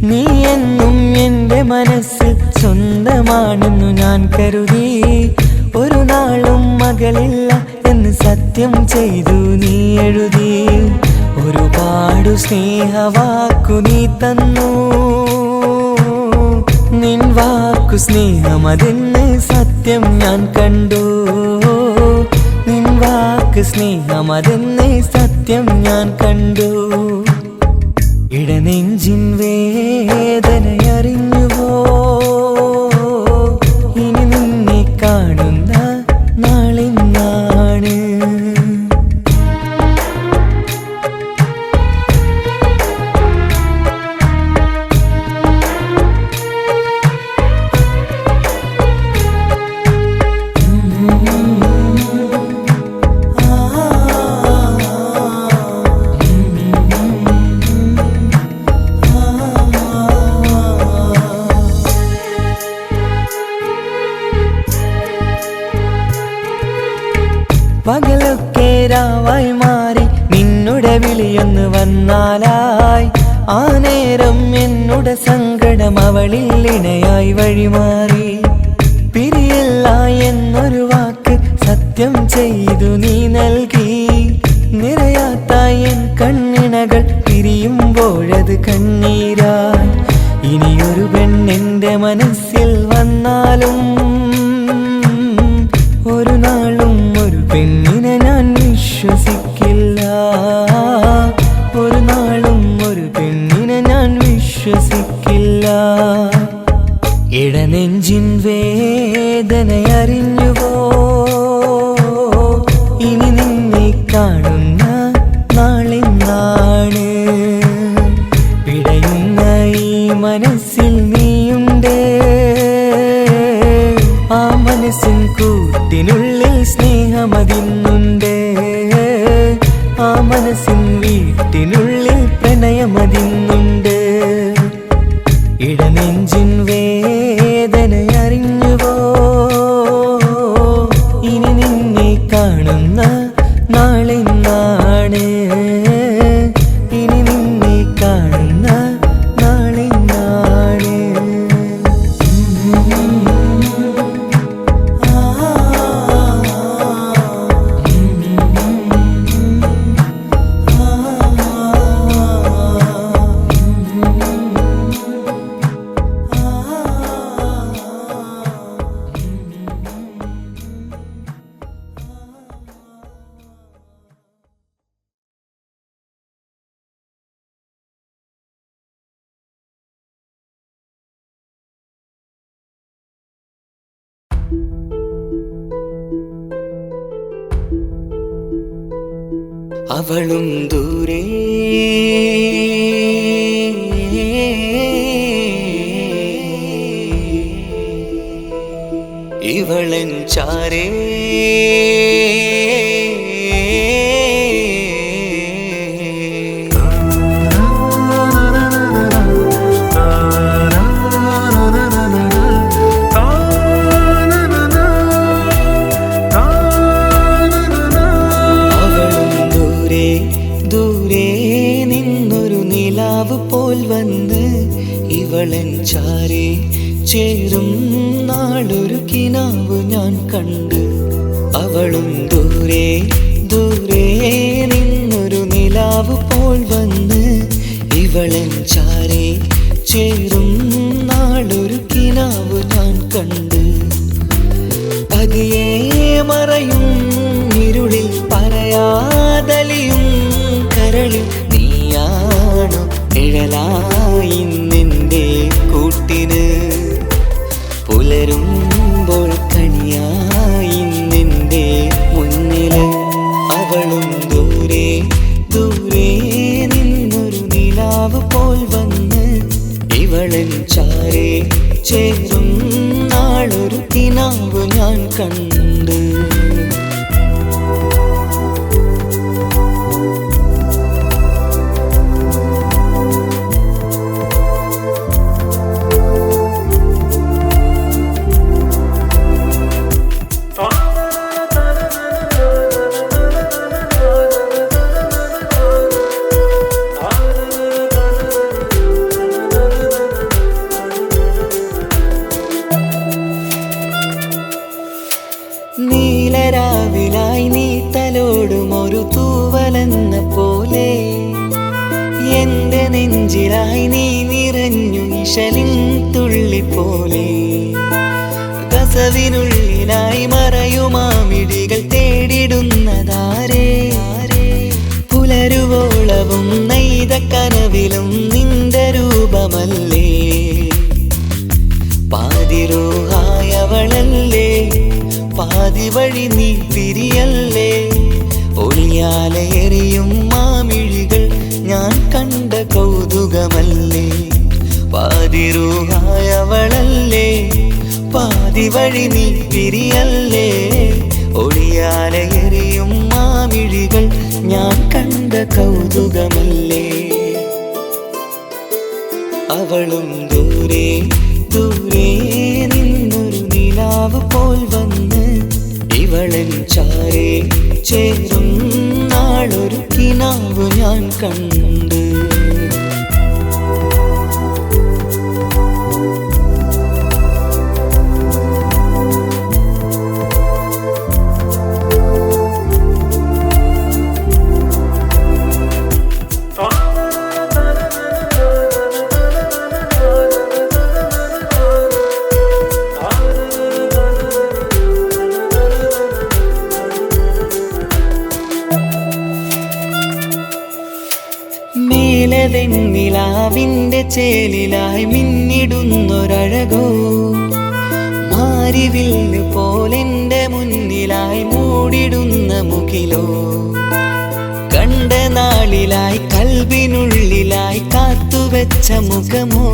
നീ എന്നും എൻ്റെ മനസ്സിൽ സ്വന്തമാണെന്നു ഞാൻ കരുതി. ഒരു നാളും മകളില്ല എന്ന് സത്യം ചെയ്തു നീ എഴുതി. ഒരുപാടു സ്നേഹവാക്കു നീ തന്നു. നിൻ വാക്കു സ്നേഹമതെന്ന് സത്യം ഞാൻ കണ്ടു. നിൻ വാക്ക് സ്നേഹമതെന്ന് സത്യം ഞാൻ കണ്ടു. ഇടനെഞ്ചിൻ വേദനയറിഞ്ഞുവോ? ഇനി നിന്നെ കാണുന്ന നാളിന്നാണ്. പകലൊക്കെ രാവായി മാറി നിന്നുടെ വിളിയൊന്ന് വന്നാലായി. ആ നേരം എന്നുടെ സങ്കടം അവളിൽ ഇണയായി വഴിമാറി. പിരിയില്ല എന്നൊരു വാക്ക് സത്യം ചെയ്തു നീ നൽകി. നിറയാത്ത എൻ കണ്ണിണകൾ പിരിയുമ്പോഴത് കണ്ണീരായി. ഇനിയൊരു പെണ്ണെന്റെ മനസ്സിൽ വന്നാലും ഒരു നാളും ഒരു പെണ്ണിനെ ഞാൻ വിശ്വസിക്കില്ല. ഒരു നാളും ഒരു പെണ്ണിനെ ഞാൻ വിശ്വസിക്കില്ല. ഇടനെഞ്ചിൻ വേദനയറിഞ്ഞുവോ? സ്നേഹമതിന്നുണ്ട് ആ മനസ്സിൻ വീട്ടിനുള്ളിൽ പ്രണയമതിന്നുണ്ട് ഇടനെഞ്ചിൻ വേദനയറിഞ്ഞുവോ ഇനി നിന്നെ കാണുന്ന നാളെന്നാണ് ഇനി നിന്നെ കാണുന്ന നാളെന്നാണ് അവളും ദൂരെ ഇവളൻ ചാരേ പോൽ വന്ന് ഇവളൻ ചാരേ ചേരും നാളൊരു കിനാവ് ഞാൻ കണ്ട് അവളും ദൂരെ ദൂരെ നിന്നൊരു നിലാവ് പോൽ വന്ന് ഇവളൻ ചാരേ ചേരും നാളൊരു കിനാവ് ഞാൻ കണ്ട് പതിയെ മറയും ഇരുളിൽ പറയാതലിയും കരളിൽ നീയാണു നിഴലായി നിന്റെ കൂട്ടിന് പുലരുമ്പോൾ കണിയായി നിന്റെ മുന്നില് അവളും ദൂരെ ദൂരെ നിന്നൊരു നിലാവ് പോൽ വന്ന് ഇവളൻ ചാരേ ചേരും നാളൊരു കിനാവ് ഞാൻ കണ്ട് നീലരാവിലായി നീ തലോടും ഒരു തൂവലെന്ന പോലെ എന്റെ നെഞ്ചിലായി നീ നിറഞ്ഞു ഇശലിൻ തുള്ളി പോലെ കസവിനുള്ളിലായി മറയുമാമിടികൾ തേടിടുന്നതാരേ പുലരുവോളവും നെയ്ത കനവിലും നിന്റെ രൂപമല്ലേ പാതിരൂഹായവളല്ലേ പാതി വഴി നീ തിരിയല്ലേ ഒളിയാലെ എറിയും മാമിഴികൾ ഞാൻ കണ്ട കൗതുകമല്ലേ പാതിരൂഹായവളല്ലേ പാതി വഴി നീ തിരിയല്ലേ ഒളിയാലെ എറിയും മാമിഴികൾ ഞാൻ കണ്ട കൗതുകമല്ലേ അവളും ദൂരെ ദൂരെ നിന്നൊരു നിലാവ് പോൽ വന്ന് ഇവളൻ ചാരേ ചേരും നാളൊരു കിനാവ് ഞാൻ കണ്ട് വെണ്ണിലാവിന്റെ ചേലിലായി മിന്നിടുന്നൊരഴകോ മാരിവില്ല് പോലെന്റെ മുന്നിലായി മൂടിടുന്ന മുകിലോ കണ്ട നാളിലായി കൽബിനുള്ളിലായി കാത്തുവെച്ച മുഖമോ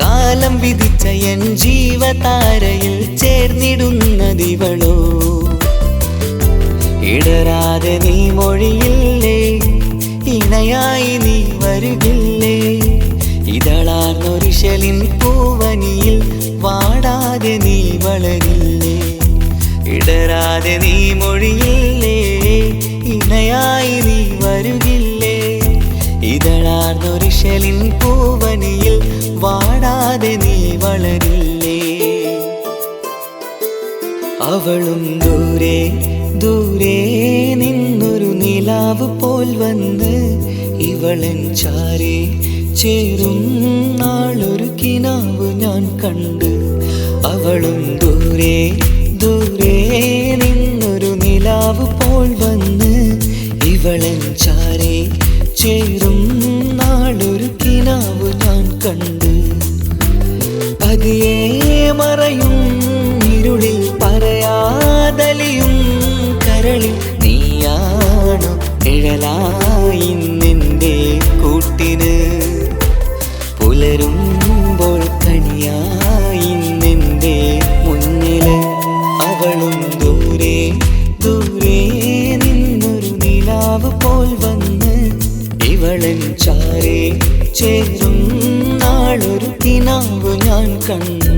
കാലം വിധിച്ച എൻ ജീവതാരയിൽ ചേർന്നിടുന്നതിവളോ ഇടരാതെ നീ മൊഴിയില്ലേ, ഇണയായി നീ വരുകില്ലേ? ഇതളാർന്നൊരിശലിൻ പൂവനിയിൽ വാടാതെ നീ വളരില്ലേ? ഇടരാതെ നീ മൊഴിയില്ലേ, ഇണയായി നീ വരുകില്ലേ? ഇതളാർന്നൊരിശലിൻ പൂവനിയിൽ വാടാതെ നീ വളരില്ലേ? അവളും ദൂരെ ദൂരെ നിന്നൊരു നിലാവ് പോൽ വന്ന് ഇവളൻ ചാരി ചേരും നാളൊരു കിനാവ് ഞാൻ കണ്ട്. അവളും ദൂരെ ദൂരെ നിന്നൊരു നിലാവ് പോൽ വന്ന് ഇവളൻ ചാരി ചേരും നാളൊരു കിനാവ് ഞാൻ കണ്ട്. പതിയെ മറയും ഇരുളിൽ പറയാതലിയും കരളിൽ നീയാണു നിഴലായി നിന്റെ കൂട്ടിന്. പുലരുമ്പോൾ കണിയായി നിന്റെ മുന്നില്. അവളും ദൂരെ ദൂരെ നിന്നൊരു നിലാവ് പോൽ വന്ന് ഇവളൻ ചാരേ ചേരും നാളൊരു കിനാവ് ഞാൻ കണ്ടു.